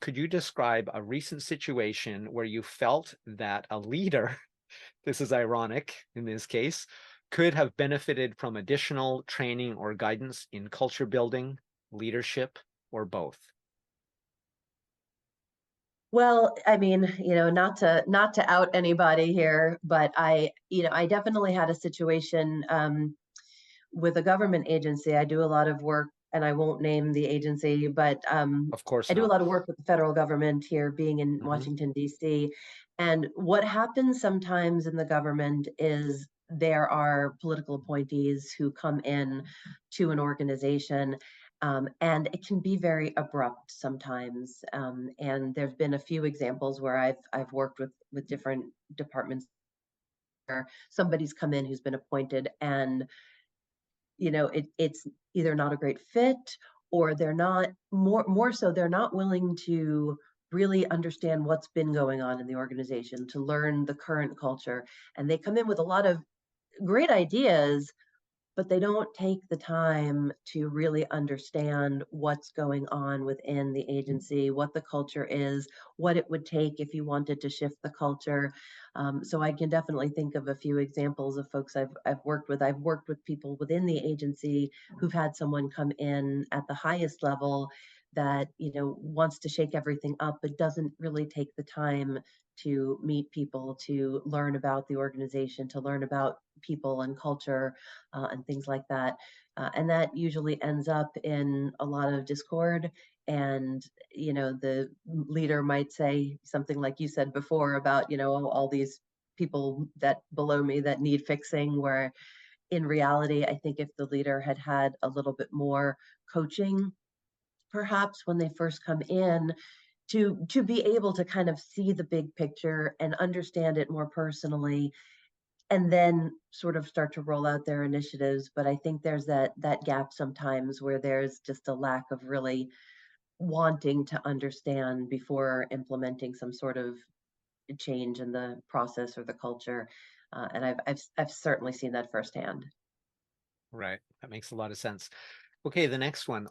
could you describe a recent situation where you felt that a leader, this is ironic in this case, could have benefited from additional training or guidance in culture building, leadership, or both? Well, I mean, not to out anybody here, but I definitely had a situation with a government agency. I do a lot of work, and I won't name the agency, but Of course I do a not. lot of work with the federal government here, being in Hmm. Washington, D.C. And what happens sometimes in the government is there are political appointees who come in to an organization, and it can be very abrupt sometimes. And there's been a few examples where I've worked with different departments where somebody's come in who's been appointed, and it's either not a great fit, or they're not, more so they're not willing to really understand what's been going on in the organization, to learn the current culture. And they come in with a lot of great ideas, but they don't take the time to really understand what's going on within the agency, what the culture is, what it would take if you wanted to shift the culture. So I can definitely think of a few examples of folks I've worked with. I've worked with people within the agency who've had someone come in at the highest level that wants to shake everything up, but doesn't really take the time to meet people, to learn about the organization, to learn about people and culture, and things like that. And that usually ends up in a lot of discord. And, the leader might say something like you said before about, all these people that below me that need fixing, where in reality, I think if the leader had had a little bit more coaching, perhaps when they first come in, to be able to kind of see the big picture and understand it more personally, and then sort of start to roll out their initiatives. But I think there's that gap sometimes where there's just a lack of really wanting to understand before implementing some sort of change in the process or the culture. And I've certainly seen that firsthand. Right. That makes a lot of sense. Okay, the next one.